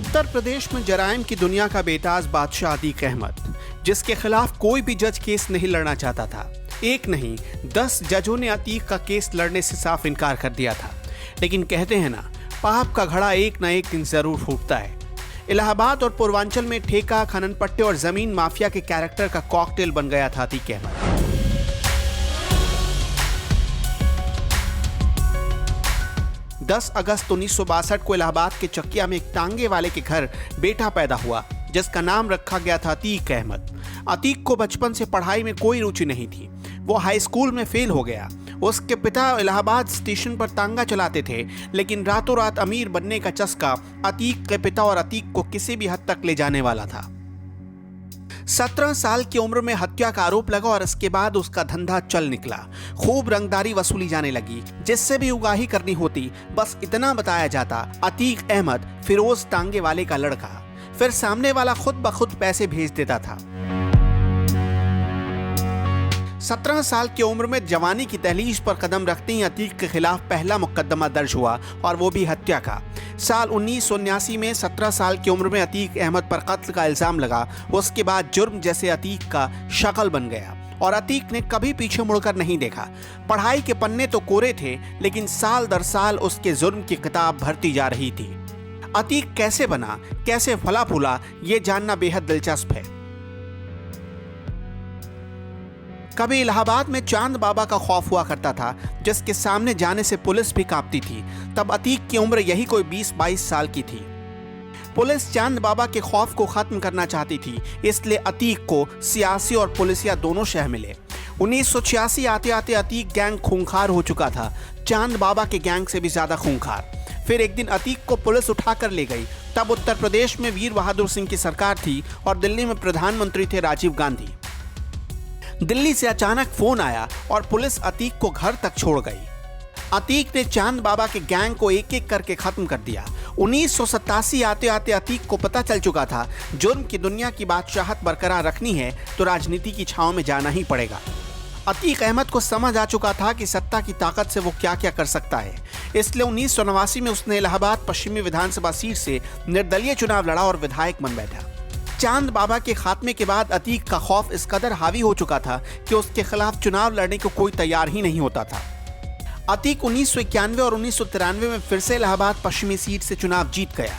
उत्तर प्रदेश में जराइम की दुनिया का बेताज बादशाह अतीक अहमद, जिसके खिलाफ कोई भी जज केस नहीं लड़ना चाहता था। एक नहीं 10 जजों ने अतीक का केस लड़ने से साफ इनकार कर दिया था। लेकिन कहते हैं ना, पाप का घड़ा एक ना एक दिन जरूर फूटता है। इलाहाबाद और पूर्वांचल में ठेका, खनन पट्टे और जमीन माफिया के कैरेक्टर का कॉकटेल बन गया था अतीक अहमद। 10 अगस्त 1962 को इलाहाबाद के चकिया में एक टांगे वाले के घर बेटा पैदा हुआ, जिसका नाम रखा गया था अतीक अहमद। अतीक को बचपन से पढ़ाई में कोई रुचि नहीं थी। वो हाई स्कूल में फेल हो गया। उसके पिता इलाहाबाद स्टेशन पर तांगा चलाते थे, लेकिन रातों रात अमीर बनने का चस्का अतीक के पिता और अतीक को किसी भी हद तक ले जाने वाला था। 17 साल की उम्र में हत्या का आरोप लगा और इसके बाद उसका धंधा चल निकला। खूब रंगदारी वसूली जाने लगी। जिससे भी उगाही करनी होती, बस इतना बताया जाता, अतीक अहमद फिरोज तांगे वाले का लड़का। फिर सामने वाला खुद ब खुद पैसे भेज देता था। 17 साल की उम्र में जवानी की दहलीज पर कदम रखते ही अतीक के खिलाफ पहला मुकदमा दर्ज हुआ, और वो भी हत्या का। साल 1979 में 17 साल की उम्र में अतीक अहमद पर कत्ल का इल्जाम लगा। उसके बाद जुर्म जैसे अतीक का शक्ल बन गया और अतीक ने कभी पीछे मुड़कर नहीं देखा। पढ़ाई के पन्ने तो कोरे थे, लेकिन साल दर साल उसके जुर्म की किताब भरती जा रही थी। अतीक कैसे बना, कैसे फला फूला, ये जानना बेहद दिलचस्प है। कभी इलाहाबाद में चांद बाबा का खौफ हुआ करता था, जिसके सामने जाने से पुलिस भी कांपती थी। तब अतीक की उम्र यही कोई 20-22 साल की थी। पुलिस चांद बाबा के खौफ को खत्म करना चाहती थी, इसलिए अतीक को सियासी और पुलिसिया दोनों शह मिले। 1986 आते आते अतीक गैंग खूंखार हो चुका था, चांद बाबा के गैंग से भी ज्यादा खूंखार। फिर एक दिन अतीक को पुलिस उठा कर ले गई। तब उत्तर प्रदेश में वीर बहादुर सिंह की सरकार थी और दिल्ली में प्रधानमंत्री थे राजीव गांधी। दिल्ली से अचानक फोन आया और पुलिस अतीक को घर तक छोड़ गई। अतीक ने चांद बाबा के गैंग को एक एक करके खत्म कर दिया। 1987 आते आते अतीक को पता चल चुका था, जुर्म की दुनिया की बादशाहत बरकरार रखनी है तो राजनीति की छांव में जाना ही पड़ेगा। अतीक अहमद को समझ आ चुका था कि सत्ता की ताकत से वो क्या क्या कर सकता है। इसलिए 1989 में उसने इलाहाबाद पश्चिमी विधानसभा सीट से निर्दलीय चुनाव लड़ा और विधायक बन बैठा। चांद बाबा के खात्मे के बाद अतीक का खौफ इस कदर हावी हो चुका था कि उसके खिलाफ चुनाव लड़ने को कोई तैयार ही नहीं होता था। अतीक 1991 और 1993 में फिर से इलाहाबाद पश्चिमी सीट से चुनाव जीत गया।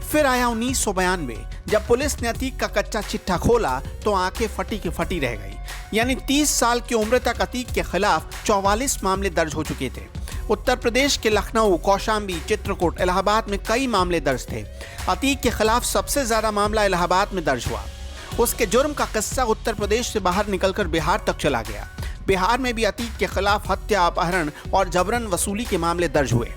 फिर आया 1992, जब पुलिस ने अतीक का कच्चा चिट्ठा खोला तो आंखें फटी की फटी रह गई। यानी 30 साल की उम्र तक अतीक के खिलाफ 44 मामले दर्ज हो चुके थे। उत्तर प्रदेश के लखनऊ, कौशाम्बी, चित्रकूट, इलाहाबाद में कई मामले दर्ज थे। अतीक के खिलाफ सबसे ज्यादा मामला इलाहाबाद में दर्ज हुआ। उसके जुर्म का किस्सा उत्तर प्रदेश से बाहर निकलकर बिहार तक चला गया। बिहार में भी अतीक के खिलाफ हत्या, अपहरण और जबरन वसूली के मामले दर्ज हुए।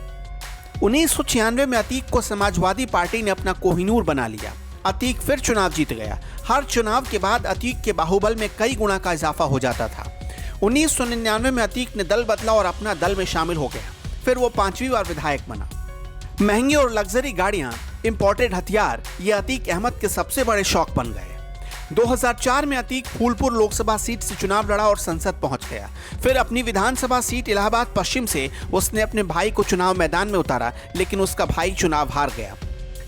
1996 में अतीक को समाजवादी पार्टी ने अपना कोहिनूर बना लिया। अतीक फिर चुनाव जीत गया। हर चुनाव के बाद अतीक के बाहुबल में कई गुना का इजाफा हो जाता था। 1999 में अतीक ने दल बदला और अपना दल में शामिल हो गया। फिर वो 5वीं बार विधायक बना। महंगी और लग्जरी गाड़ियां, इंपोर्टेड हथियार, ये अतीक अहमद के सबसे बड़े शौक बन गए। 2004 में अतीक फूलपुर लोकसभा सीट से चुनाव लड़ा और संसद पहुंच गया। फिर अपनी विधानसभा सीट इलाहाबाद पश्चिम से उसने अपने भाई को चुनाव मैदान में उतारा, लेकिन उसका भाई चुनाव हार गया।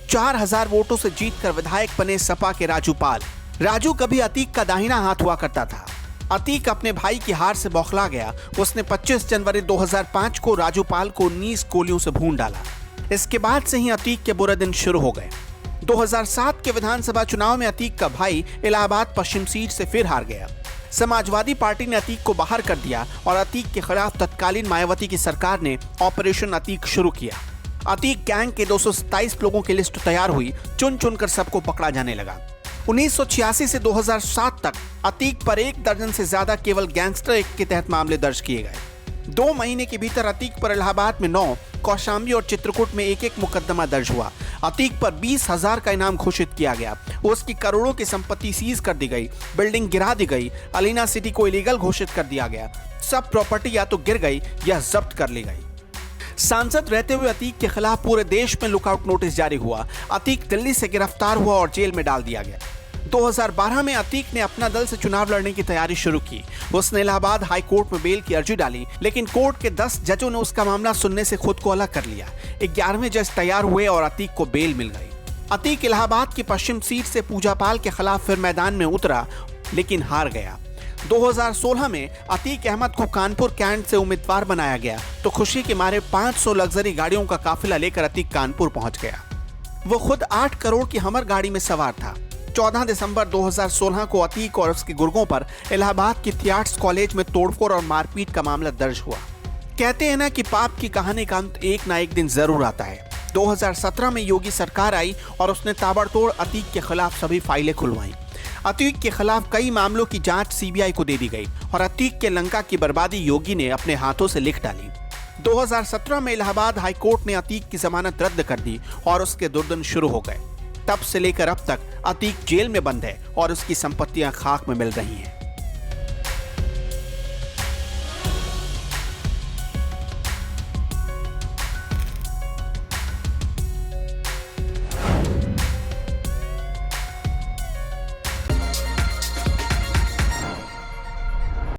4000 वोटों से जीतकर विधायक बने सपा के राजू पाल। राजू कभी अतीक का दाहिना हाथ हुआ करता था। अतीक अपने भाई की हार से बौखला गया। उसने 25 जनवरी 2005 को राजू पाल को 19 गोलियों से भून डाला। इसके बाद से ही अतीक के बुरे दिन शुरू हो गए। 2007 के विधानसभा चुनाव में अतीक का भाई इलाहाबाद पश्चिम सीट से फिर हार गया। समाजवादी पार्टी ने अतीक को बाहर कर दिया और अतीक के खिलाफ तत्कालीन मायावती की सरकार ने ऑपरेशन अतीक शुरू किया। अतीक गैंग के 227 लोगों की लिस्ट तैयार हुई। चुन चुनकर सबको पकड़ा जाने लगा। 1986 से 2007 तक अतीक पर 1 दर्जन से ज्यादा केवल गैंगस्टर एक्ट के तहत मामले दर्ज किए गए। 2 महीने के भीतर अतीक पर इलाहाबाद में 9, कौशाम्बी और चित्रकूट में एक मुकदमा दर्ज हुआ। अतीक पर 20,000 का इनाम घोषित किया गया। उसकी करोड़ों की संपत्ति सीज कर दी गई, बिल्डिंग गिरा दी गई, अलीना सिटी को इलीगल घोषित कर दिया गया। सब प्रॉपर्टी या तो गिर गई या जब्त कर ली गई। सांसद रहते हुए अतीक के खिलाफ पूरे देश में लुकआउट नोटिस जारी हुआ। अतीक दिल्ली से गिरफ्तार हुआ और जेल में डाल दिया गया। 2012 में अतीक ने अपना दल से चुनाव लड़ने की तैयारी शुरू की। उसने इलाहाबाद हाई कोर्ट में बेल की अर्जी डाली, लेकिन कोर्ट के 10 जजों ने उसका मामला सुनने से खुद को अलग कर लिया। 11वें जज तैयार हुए और अतीक को बेल मिल गई। अतीक इलाहाबाद की पश्चिम सीट से पूजा पाल के खिलाफ फिर मैदान में उतरा, लेकिन हार गया। 2016 में अतीक अहमद को कानपुर कैंट से उम्मीदवार बनाया गया तो खुशी के मारे 500 लग्जरी गाड़ियों का काफिला लेकर अतीक कानपुर पहुंच गया। वो खुद 8 करोड़ की हमर गाड़ी में सवार था। 14 दिसंबर 2016 को अतीक और उसके गुर्गों पर इलाहाबाद की थियाट्स कॉलेज में तोड़फोड़ और मारपीट का मामला दर्ज हुआ। कहते हैं ना कि पाप की कहानी का अंत एक ना एक दिन जरूर आता है। 2017 में योगी सरकार आई और उसने ताबड़तोड़ अतीक के खिलाफ सभी फाइलें खुलवाई। अतीक के खिलाफ कई मामलों की जांच सीबीआई को दे दी गई और अतीक के लंका की बर्बादी योगी ने अपने हाथों से लिख डाली। 2017 में इलाहाबाद हाईकोर्ट ने अतीक की जमानत रद्द कर दी और उसके दुर्दिन शुरू हो गए। तब से लेकर अब तक अतीक जेल में बंद है और उसकी संपत्तियां खाक में मिल रही हैं।